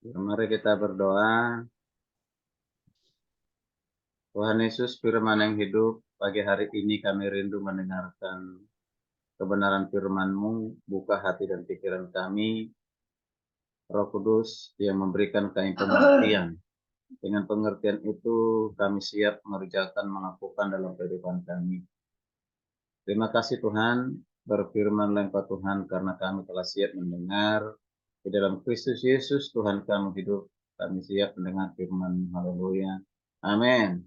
Mari kita berdoa. Tuhan Yesus, firman yang hidup, pagi hari ini kami rindu mendengarkan kebenaran firman-Mu, buka hati dan pikiran kami, Roh Kudus yang memberikan kami pengertian. Dengan pengertian itu kami siap mengerjakan, melakukan dalam kehidupan kami. Terima kasih Tuhan, berfirman-Lah Engkau Tuhan, karena kami telah siap mendengar. Di dalam Kristus Yesus Tuhan kami hidup, kami siap mendengar firman. Haleluya. Amin.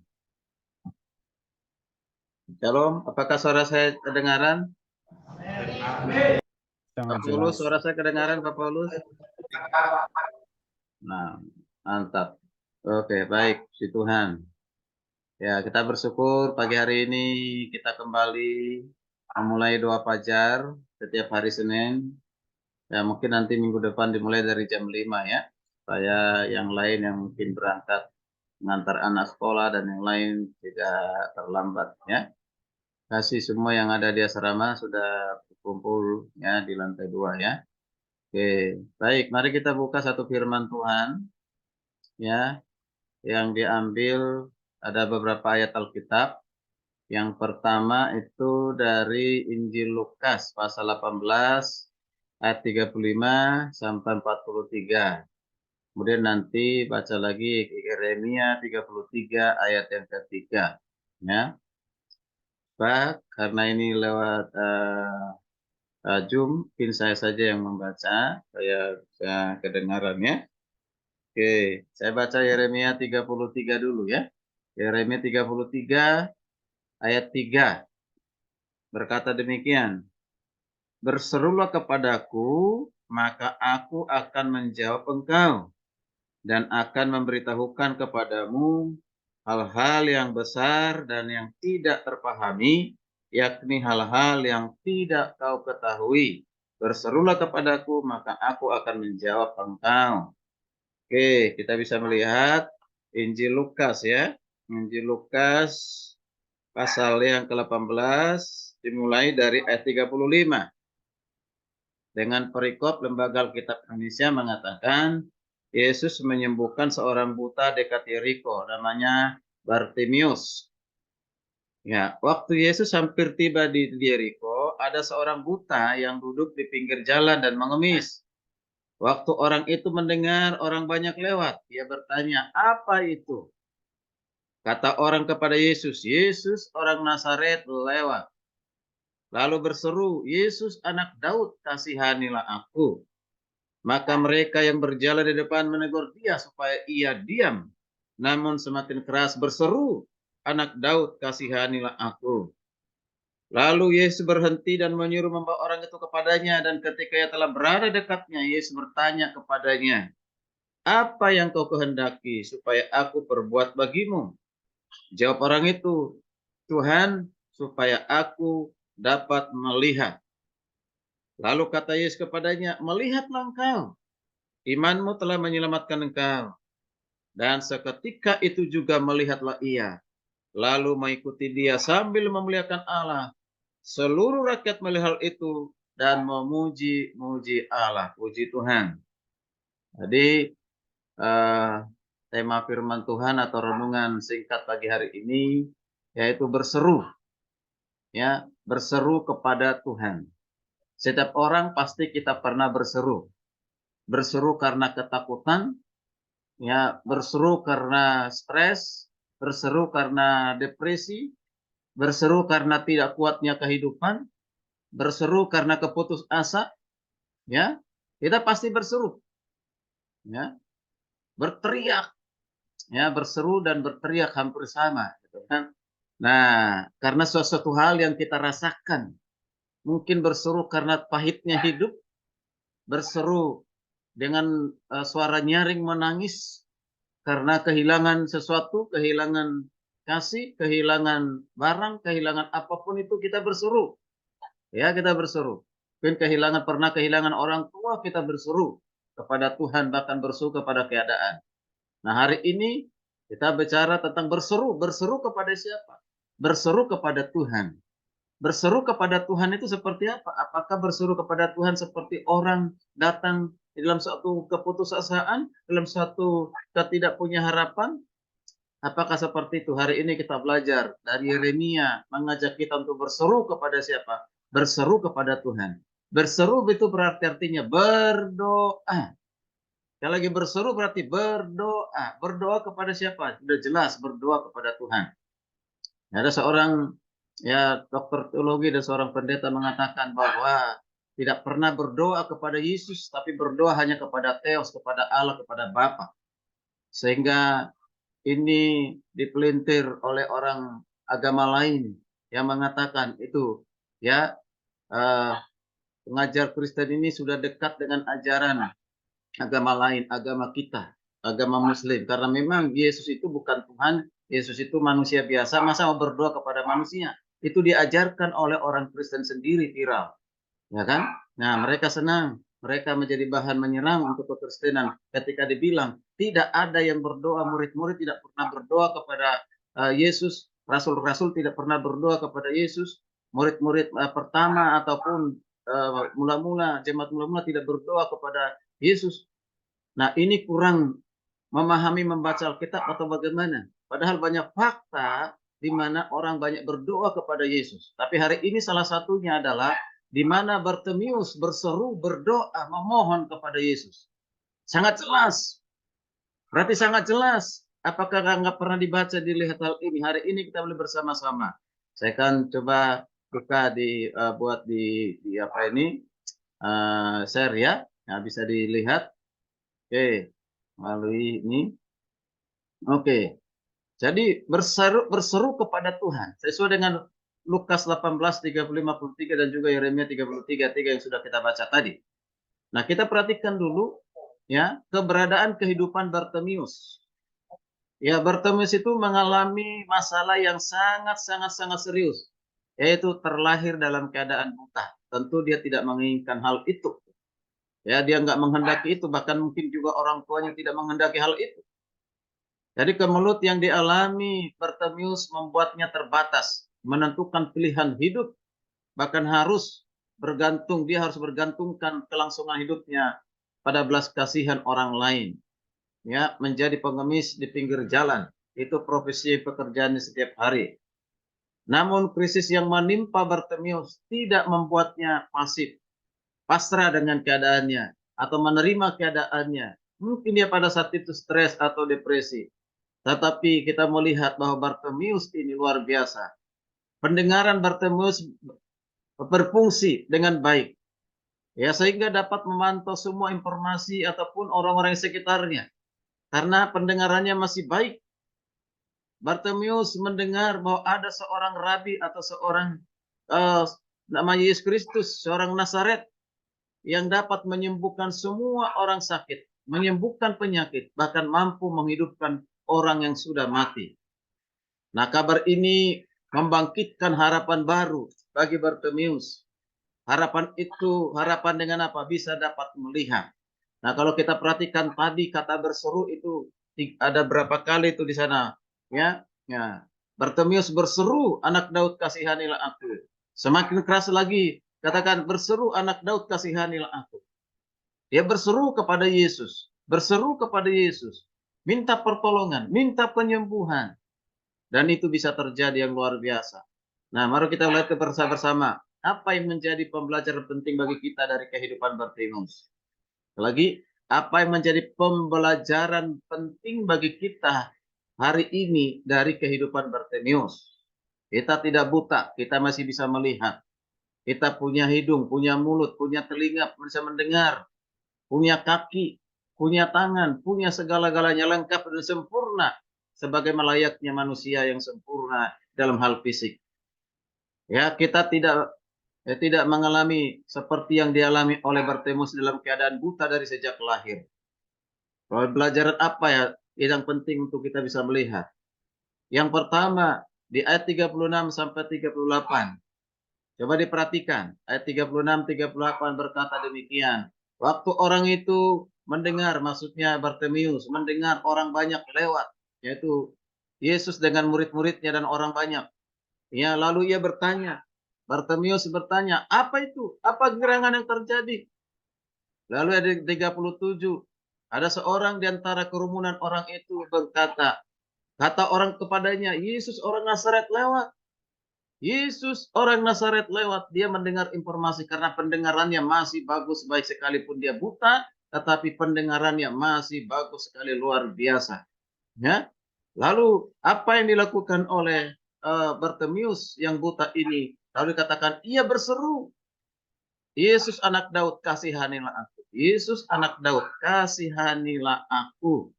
Shalom, apakah suara saya kedengaran? Sangat Pak Paulus, jelas. suara saya kedengaran Pak Paulus? Nah, mantap. Oke, baik, puji Tuhan. Ya, kita bersyukur pagi hari ini kita kembali memulai doa fajar setiap hari Senin. Ya, mungkin nanti minggu depan dimulai dari jam 5 ya. Supaya yang lain yang mungkin berangkat mengantar anak sekolah dan yang lain tidak terlambat ya. Kasih semua yang ada di asrama sudah berkumpul ya di lantai 2 ya. Oke, baik, mari kita buka satu firman Tuhan ya yang diambil ada beberapa ayat Alkitab. Yang pertama itu dari Injil Lukas pasal 18 ayat 35 sampai 43. Kemudian nanti baca lagi Yeremia 33 ayat yang ketiga. Ya. Pak, karena ini lewat Zoom, mungkin saya saja yang membaca, saya bisa kedengaran ya. Oke, saya baca Yeremia 33 dulu ya. Yeremia 33 ayat 3 berkata demikian. Berserulah kepadaku, maka aku akan menjawab engkau dan akan memberitahukan kepadamu hal-hal yang besar dan yang tidak terpahami, yakni hal-hal yang tidak kau ketahui. Berserulah kepadaku, maka aku akan menjawab engkau. Oke, kita bisa melihat Injil Lukas ya. Injil Lukas pasal yang ke-18 dimulai dari ayat 35. Dengan perikop Lembaga Alkitab Indonesia mengatakan Yesus menyembuhkan seorang buta dekat Yeriko namanya Bartimius. Ya, waktu Yesus hampir tiba di Yeriko, ada seorang buta yang duduk di pinggir jalan dan mengemis. Waktu orang itu mendengar orang banyak lewat, dia bertanya, "Apa itu?" Kata orang kepada Yesus, "Yesus orang Nazaret lewat." Lalu berseru, "Yesus anak Daud, kasihanilah aku." Maka mereka yang berjalan di depan menegur dia supaya ia diam. Namun semakin keras berseru, "Anak Daud, kasihanilah aku." Lalu Yesus berhenti dan menyuruh membawa orang itu kepadanya. Dan ketika ia telah berada dekatnya, Yesus bertanya kepadanya, "Apa yang kau kehendaki supaya aku perbuat bagimu?" Jawab orang itu, "Tuhan, supaya aku dapat melihat." Lalu kata Yesus kepadanya, "Melihatlah engkau, imanmu telah menyelamatkan engkau." Dan seketika itu juga melihatlah ia, lalu mengikuti dia sambil memuliakan Allah. Seluruh rakyat melihat itu dan memuji-muji Allah. Puji Tuhan. Jadi tema firman Tuhan atau renungan singkat pagi hari ini yaitu berseru, ya, berseru kepada Tuhan. Setiap orang pasti kita pernah berseru. Berseru karena ketakutan, ya, berseru karena stres, berseru karena depresi, berseru karena tidak kuatnya kehidupan, berseru karena keputus asa, ya. Kita pasti berseru, ya. Berteriak, ya, berseru dan berteriak hampir sama, gitu kan. Nah, karena sesuatu hal yang kita rasakan, mungkin berseru karena pahitnya hidup, berseru dengan suara nyaring menangis karena kehilangan sesuatu, kehilangan kasih, kehilangan barang, kehilangan apapun itu kita berseru. Ya, kita berseru. Mungkin pernah kehilangan orang tua, kita berseru kepada Tuhan, bahkan berseru kepada keadaan. Nah, hari ini kita bicara tentang berseru. Berseru kepada siapa? Berseru kepada Tuhan. Berseru kepada Tuhan itu seperti apa? Apakah berseru kepada Tuhan seperti orang datang dalam satu keputusasaan, dalam satu ketidakpunya harapan. Apakah seperti itu? Hari ini kita belajar dari Yeremia mengajak kita untuk berseru kepada siapa? Berseru kepada Tuhan. Berseru itu berarti artinya berdoa. Sekali lagi berseru berarti berdoa. Berdoa kepada siapa? Sudah jelas berdoa kepada Tuhan. Ada seorang ya dokter teologi dan seorang pendeta mengatakan bahwa tidak pernah berdoa kepada Yesus, tapi berdoa hanya kepada Theos, kepada Allah, kepada Bapa. Sehingga ini dipelintir oleh orang agama lain yang mengatakan itu ya eh, pengajar Kristen ini sudah dekat dengan ajaran agama lain, agama kita, agama Muslim. Karena memang Yesus itu bukan Tuhan, Yesus itu manusia biasa, masa mau berdoa kepada manusia? Itu diajarkan oleh orang Kristen sendiri viral, ya kan? Nah, mereka senang, mereka menjadi bahan menyerang untuk kekristenan ketika dibilang tidak ada yang berdoa, murid-murid tidak pernah berdoa kepada Yesus, rasul-rasul tidak pernah berdoa kepada Yesus, murid-murid pertama ataupun mula-mula jemaat mula-mula tidak berdoa kepada Yesus. Nah, ini kurang memahami membaca Alkitab atau bagaimana? Padahal banyak fakta di mana orang banyak berdoa kepada Yesus. Tapi hari ini salah satunya adalah di mana Bartimius berseru, berdoa, memohon kepada Yesus. Sangat jelas. Berarti sangat jelas. Apakah nggak pernah dibaca, dilihat hal ini? Hari ini kita boleh bersama-sama. Saya akan coba buka buat di apa ini share ya. Nah, bisa dilihat. Oke, melalui ini. Oke. Jadi berseru kepada Tuhan sesuai dengan Lukas 18, 35, 53 dan juga Yeremia 33, 3 yang sudah kita baca tadi. Nah, kita perhatikan dulu ya keberadaan kehidupan Bartimius. Ya, Bartimius itu mengalami masalah yang sangat serius, yaitu terlahir dalam keadaan buta. Tentu dia tidak menginginkan hal itu. Ya, dia nggak menghendaki itu, bahkan mungkin juga orang tuanya tidak menghendaki hal itu. Jadi kemelut yang dialami Bartimius membuatnya terbatas, menentukan pilihan hidup, bahkan dia harus bergantungkan kelangsungan hidupnya pada belas kasihan orang lain. Ya, menjadi pengemis di pinggir jalan, itu profesi pekerjaannya setiap hari. Namun krisis yang menimpa Bartimius tidak membuatnya pasif, pasrah dengan keadaannya, atau menerima keadaannya. Mungkin dia pada saat itu stres atau depresi. Tetapi kita melihat bahwa Bartimius ini luar biasa. Pendengaran Bartimius berfungsi dengan baik. Ya, sehingga dapat memantau semua informasi ataupun orang-orang di sekitarnya. Karena pendengarannya masih baik. Bartimius mendengar bahwa ada seorang rabi atau seorang nama Yesus Kristus, seorang Nazaret yang dapat menyembuhkan semua orang sakit, menyembuhkan penyakit, bahkan mampu menghidupkan orang yang sudah mati. Nah, kabar ini membangkitkan harapan baru bagi Bartimius. Harapan itu, harapan dengan apa? Bisa dapat melihat. Nah, kalau kita perhatikan tadi kata berseru itu ada berapa kali itu di sana, ya? Ya. Bartimius berseru, anak Daud kasihanilah aku. Semakin keras lagi, katakan berseru, anak Daud kasihanilah aku. Dia berseru kepada Yesus, berseru kepada Yesus, minta pertolongan, minta penyembuhan. Dan itu bisa terjadi yang luar biasa. Nah, mari kita lihat bersama. Apa yang menjadi pembelajaran penting bagi kita dari kehidupan Bartimius? Lagi, apa yang menjadi pembelajaran penting bagi kita hari ini dari kehidupan Bartimius? Kita tidak buta, kita masih bisa melihat. Kita punya hidung, punya mulut, punya telinga, bisa mendengar, punya kaki, punya tangan, punya segala-galanya lengkap dan sempurna sebagai melayaknya manusia yang sempurna dalam hal fisik. Ya, kita tidak mengalami seperti yang dialami oleh Bartimius dalam keadaan buta dari sejak lahir. Pelajaran apa ya yang penting untuk kita bisa melihat? Yang pertama, di ayat 36 sampai 38. Coba diperhatikan, ayat 36 38 berkata demikian. Waktu orang itu mendengar, maksudnya Bartimius mendengar orang banyak lewat, yaitu Yesus dengan murid-muridnya dan orang banyak. Ya, lalu ia bertanya, Bartimius bertanya, apa itu? Apa gerangan yang terjadi? Lalu ayat 37, ada seorang di antara kerumunan orang itu berkata, kata orang kepadanya, Yesus orang Nazaret lewat. Yesus orang Nazaret lewat. Dia mendengar informasi karena pendengarannya masih bagus, baik sekalipun dia buta, tetapi pendengarannya masih bagus sekali, luar biasa. Ya. Lalu apa yang dilakukan oleh Bartimius yang buta ini? Lalu dikatakan, ia berseru, Yesus anak Daud, kasihanilah aku. Yesus anak Daud, kasihanilah aku.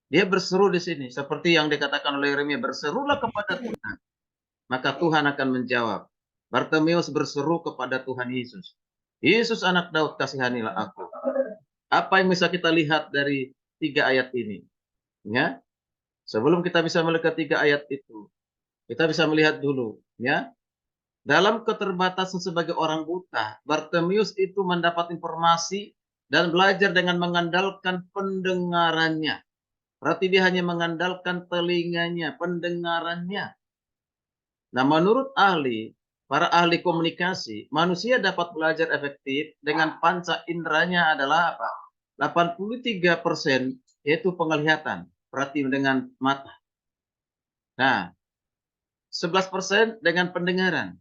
Dia berseru di sini, seperti yang dikatakan oleh Yeremia, berserulah kepada Tuhan, maka Tuhan akan menjawab. Bartimius berseru kepada Tuhan Yesus. Yesus anak Daud, kasihanilah aku. Apa yang bisa kita lihat dari 3 ayat ini? Ya, sebelum kita bisa melihat 3 ayat itu, kita bisa melihat dulu, ya. Dalam keterbatasan sebagai orang buta, Bartimius itu mendapat informasi dan belajar dengan mengandalkan pendengarannya. Berarti dia hanya mengandalkan telinganya, pendengarannya. Nah, menurut para ahli komunikasi, manusia dapat belajar efektif dengan panca inderanya adalah apa? 83% yaitu penglihatan, berarti dengan mata. Nah, 11% dengan pendengaran.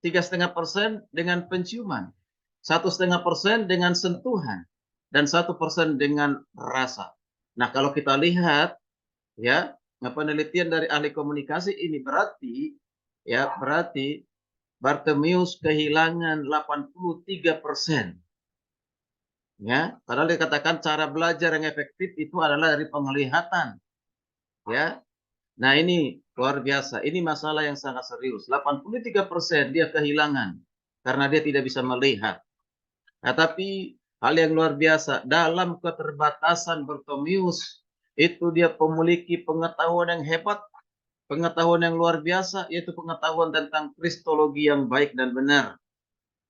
3,5% dengan penciuman, 1,5% dengan sentuhan, dan 1% dengan rasa. Nah, kalau kita lihat, ya, penelitian dari ahli komunikasi ini berarti Bartimius kehilangan 83%. Ya, padahal dikatakan cara belajar yang efektif itu adalah dari penglihatan. Ya, nah ini luar biasa. Ini masalah yang sangat serius. 83% dia kehilangan karena dia tidak bisa melihat. Nah, tapi hal yang luar biasa, dalam keterbatasan Bartimius itu dia memiliki pengetahuan yang hebat, pengetahuan yang luar biasa, yaitu pengetahuan tentang kristologi yang baik dan benar.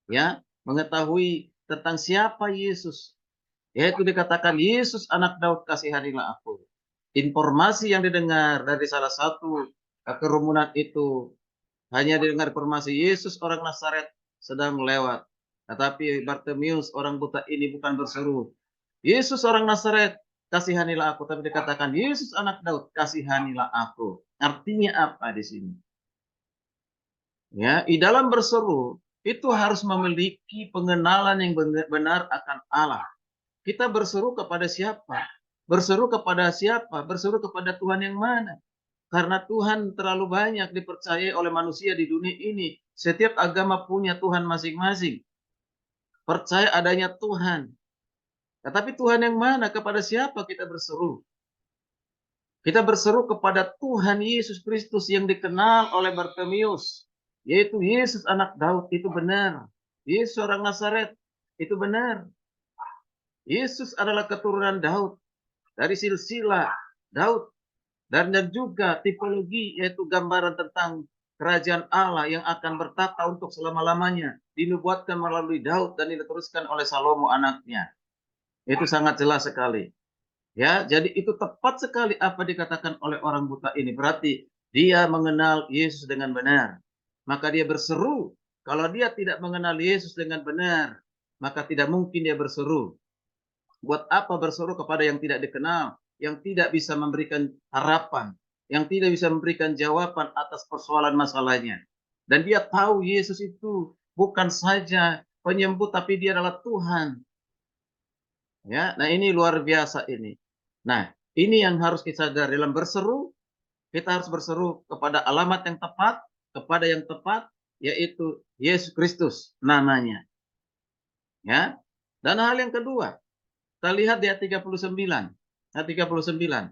Ya, mengetahui tentang siapa Yesus, yaitu dikatakan Yesus anak Daud, kasihanilah aku. Informasi yang didengar dari salah satu kerumunan itu hanya didengar informasi Yesus orang Nazaret sedang lewat. Tetapi Bartimius orang buta ini bukan berseru, Yesus orang Nazaret, kasihanilah aku. Tapi dikatakan Yesus anak Daud, kasihanilah aku. Artinya apa di sini? Ya, di dalam berseru itu harus memiliki pengenalan yang benar akan Allah. Kita berseru kepada siapa? Berseru kepada siapa? Berseru kepada Tuhan yang mana? Karena Tuhan terlalu banyak dipercayai oleh manusia di dunia ini. Setiap agama punya Tuhan masing-masing. Percaya adanya Tuhan. Tetapi Tuhan yang mana? Kepada siapa kita berseru? Kita berseru kepada Tuhan Yesus Kristus yang dikenal oleh Bartimius. Yaitu Yesus anak Daud, itu benar. Yesus orang Nazaret, itu benar. Yesus adalah keturunan Daud. Dari silsilah Daud. Dan juga tipologi, yaitu gambaran tentang kerajaan Allah yang akan bertata untuk selama-lamanya. Dinubuatkan melalui Daud dan diteruskan oleh Salomo anaknya. Itu sangat jelas sekali. Ya, jadi itu tepat sekali apa dikatakan oleh orang buta ini. Berarti dia mengenal Yesus dengan benar. Maka dia berseru. Kalau dia tidak mengenal Yesus dengan benar, maka tidak mungkin dia berseru. Buat apa berseru kepada yang tidak dikenal, yang tidak bisa memberikan harapan, yang tidak bisa memberikan jawaban atas persoalan masalahnya. Dan dia tahu Yesus itu bukan saja penyembuh, tapi dia adalah Tuhan. Ya, nah ini luar biasa ini. Nah, ini yang harus kita sadar dalam berseru, kita harus berseru kepada alamat yang tepat, kepada yang tepat, yaitu Yesus Kristus namanya. Ya. Dan hal yang kedua, kita lihat di ayat 39. Ayat 39.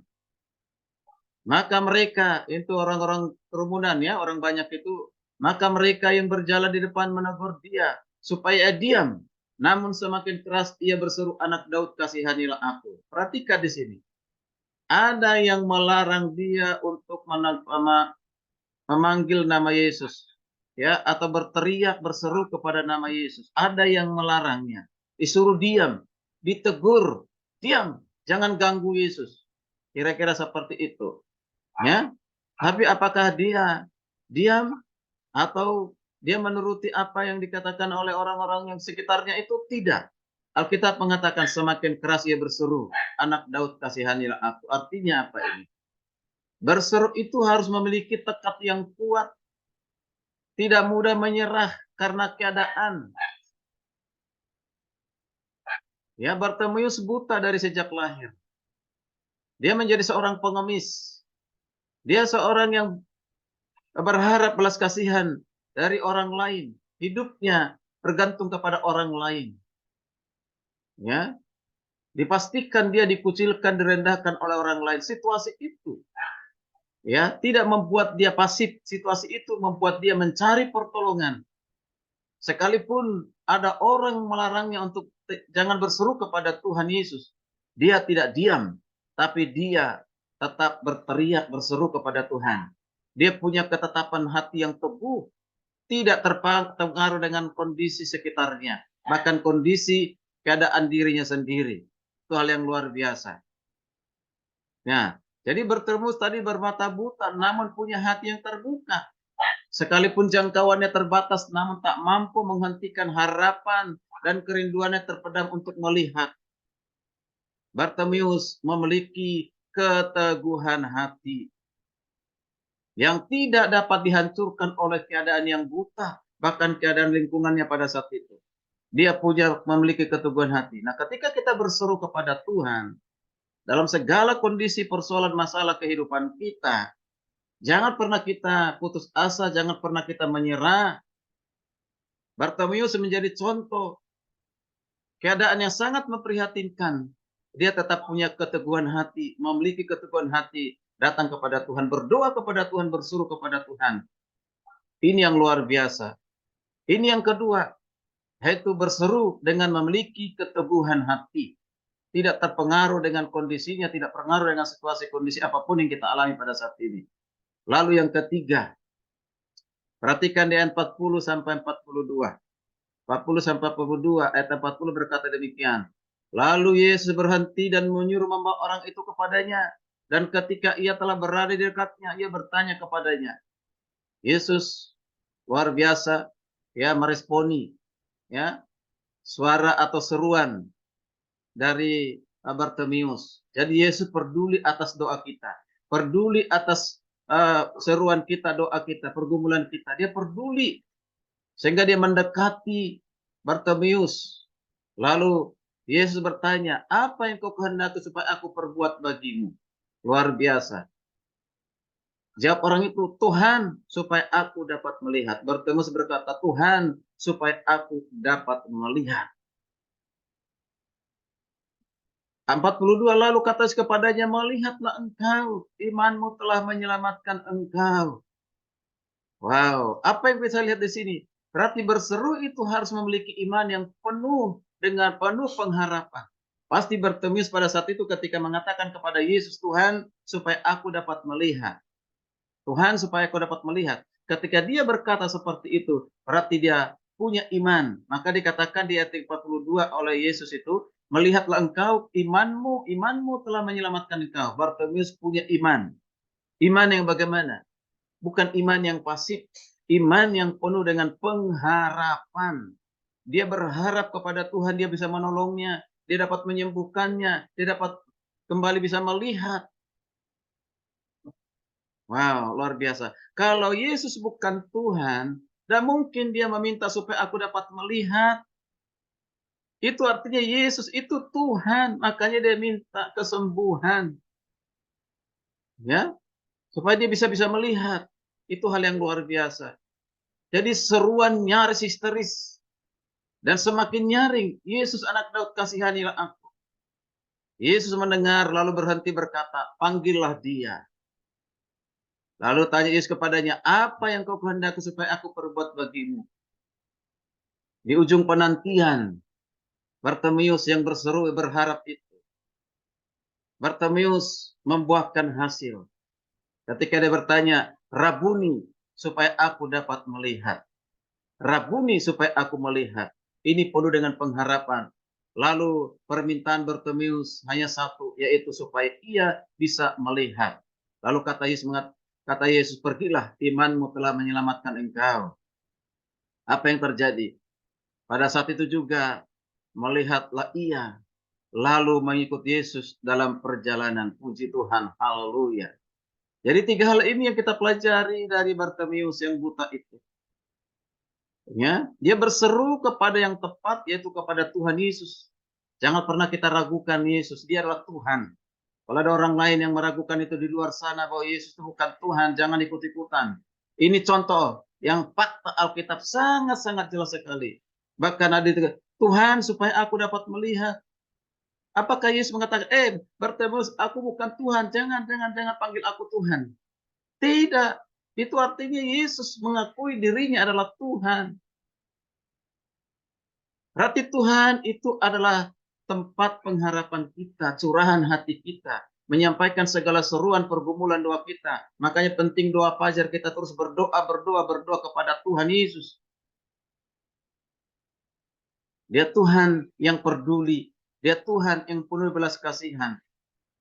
Maka mereka, itu orang-orang kerumunan ya, orang banyak itu, maka mereka yang berjalan di depan menegur dia supaya diam. Namun semakin keras ia berseru, anak Daud, kasihanilah aku. Perhatikan di sini. Ada yang melarang dia untuk memanggil nama Yesus, ya, atau berteriak berseru kepada nama Yesus. Ada yang melarangnya, disuruh diam, ditegur, diam, jangan ganggu Yesus. Kira-kira seperti itu, ya. Tapi apakah dia diam atau dia menuruti apa yang dikatakan oleh orang-orang yang sekitarnya itu? Tidak. Alkitab mengatakan semakin keras ia berseru, anak Daud kasihanilah aku. Artinya apa ini? Berseru itu harus memiliki tekad yang kuat, tidak mudah menyerah karena keadaan. Ya, Bartimeus buta dari sejak lahir. Dia menjadi seorang pengemis. Dia seorang yang berharap belas kasihan dari orang lain. Hidupnya bergantung kepada orang lain. Ya, dipastikan dia dikucilkan, direndahkan oleh orang lain. Situasi itu ya tidak membuat dia pasif. Situasi itu membuat dia mencari pertolongan. Sekalipun ada orang melarangnya untuk jangan berseru kepada Tuhan Yesus, dia tidak diam, tapi dia tetap berteriak berseru kepada Tuhan. Dia punya ketetapan hati yang teguh, tidak terpengaruh dengan kondisi sekitarnya, bahkan kondisi keadaan dirinya sendiri. Itu hal yang luar biasa. Nah, jadi Bartimeus tadi bermata buta, namun punya hati yang terbuka. Sekalipun jangkauannya terbatas, namun tak mampu menghentikan harapan dan kerinduannya terpendam untuk melihat. Bartimeus memiliki keteguhan hati yang tidak dapat dihancurkan oleh keadaan yang buta, bahkan keadaan lingkungannya pada saat itu. Dia memiliki keteguhan hati. Nah, ketika kita berseru kepada Tuhan dalam segala kondisi persoalan masalah kehidupan kita, jangan pernah kita putus asa, jangan pernah kita menyerah. Bartimeus menjadi contoh keadaan yang sangat memprihatinkan. Dia tetap punya keteguhan hati, memiliki keteguhan hati, datang kepada Tuhan, berdoa kepada Tuhan, bersuruh kepada Tuhan. Ini yang luar biasa. Ini yang kedua, yaitu berseru dengan memiliki keteguhan hati. Tidak terpengaruh dengan kondisinya, tidak terpengaruh dengan situasi kondisi apapun yang kita alami pada saat ini. Lalu yang ketiga, perhatikan di ayat 40 sampai 42. 40 sampai 42, ayat 40 berkata demikian. Lalu Yesus berhenti dan menyuruh membawa orang itu kepadanya. Dan ketika ia telah berada di dekatnya, ia bertanya kepadanya. Yesus luar biasa ya meresponi ya suara atau seruan dari Bartimeus. Jadi Yesus peduli atas doa kita, peduli atas seruan kita, doa kita, pergumulan kita. Dia peduli sehingga dia mendekati Bartimeus. Lalu Yesus bertanya, apa yang kau kehendaki supaya aku perbuat bagimu? Luar biasa. Jawab orang itu, Tuhan, supaya aku dapat melihat. Bartimeus berkata, Tuhan, supaya aku dapat melihat. 42, lalu kata kepadanya, melihatlah engkau, imanmu telah menyelamatkan engkau. Wow, apa yang bisa lihat di sini? Berarti berseru itu harus memiliki iman yang penuh dengan penuh pengharapan. Pasti Bartimeus pada saat itu ketika mengatakan kepada Yesus, Tuhan, supaya aku dapat melihat. Tuhan, supaya aku dapat melihat. Ketika dia berkata seperti itu, berarti dia punya iman. Maka dikatakan di ayat 42 oleh Yesus itu, melihatlah engkau, imanmu telah menyelamatkan engkau. Bartimeus punya iman. Iman yang bagaimana? Bukan iman yang pasif, iman yang penuh dengan pengharapan. Dia berharap kepada Tuhan, dia bisa menolongnya, dia dapat menyembuhkannya, dia dapat kembali bisa melihat. Wow, luar biasa. Kalau Yesus bukan Tuhan, dan mungkin dia meminta supaya aku dapat melihat. Itu artinya Yesus itu Tuhan, makanya dia minta kesembuhan. Ya, supaya dia bisa melihat. Itu hal yang luar biasa. Jadi seruan nyaris histeris. Dan semakin nyaring, Yesus anak Daud kasihanilah aku. Yesus mendengar lalu berhenti berkata, panggillah dia. Lalu tanya Yesus kepadanya, apa yang kau kehendaki supaya aku perbuat bagimu? Di ujung penantian, Bartimeus yang berseru berharap itu. Bartimeus membuahkan hasil. Ketika dia bertanya, Rabuni, supaya aku dapat melihat. Rabuni, supaya aku melihat. Ini penuh dengan pengharapan. Lalu permintaan Bartimeus hanya satu, yaitu supaya ia bisa melihat. Lalu kata Yesus, pergilah, imanmu telah menyelamatkan engkau. Apa yang terjadi? Pada saat itu juga melihatlah ia, lalu mengikut Yesus dalam perjalanan. Puji Tuhan, haleluya. Jadi 3 hal ini yang kita pelajari dari Bartimeus yang buta itu. Ya, dia berseru kepada yang tepat, yaitu kepada Tuhan Yesus. Jangan pernah kita ragukan Yesus, dia adalah Tuhan. Kalau ada orang lain yang meragukan itu di luar sana bahwa Yesus itu bukan Tuhan, jangan ikut-ikutan. Ini contoh yang fakta Alkitab sangat-sangat jelas sekali. Bahkan ada itu, Tuhan supaya aku dapat melihat. Apakah Yesus mengatakan, Bartimeus, aku bukan Tuhan, jangan panggil aku Tuhan. Tidak, itu artinya Yesus mengakui dirinya adalah Tuhan. Berarti Tuhan itu adalah tempat pengharapan kita, curahan hati kita, menyampaikan segala seruan pergumulan doa kita. Makanya penting doa fajar kita terus berdoa kepada Tuhan Yesus. Dia Tuhan yang peduli, dia Tuhan yang penuh belas kasihan.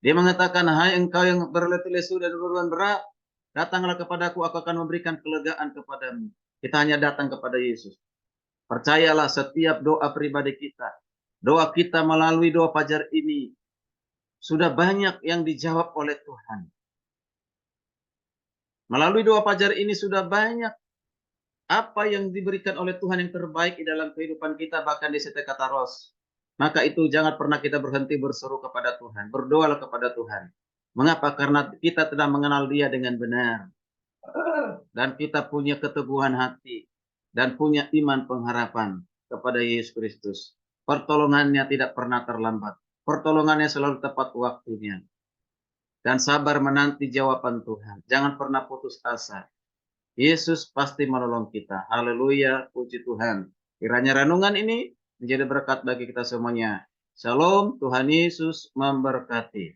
Dia mengatakan, hai engkau yang berletih lesu dan beban berat, datanglah kepadaku, aku akan memberikan kelegaan kepadamu. Kita hanya datang kepada Yesus. Percayalah setiap doa pribadi kita, doa kita melalui doa fajar ini, sudah banyak yang dijawab oleh Tuhan. Melalui doa fajar ini sudah banyak apa yang diberikan oleh Tuhan yang terbaik di dalam kehidupan kita, bahkan di setiap kata ros. Maka itu jangan pernah kita berhenti berseru kepada Tuhan. Berdoalah kepada Tuhan. Mengapa? Karena kita telah mengenal dia dengan benar. Dan kita punya keteguhan hati. Dan punya iman pengharapan kepada Yesus Kristus. Pertolongannya tidak pernah terlambat. Pertolongannya selalu tepat waktunya. Dan sabar menanti jawaban Tuhan. Jangan pernah putus asa. Yesus pasti menolong kita. Haleluya, puji Tuhan. Kiranya renungan ini menjadi berkat bagi kita semuanya. Shalom, Tuhan Yesus memberkati.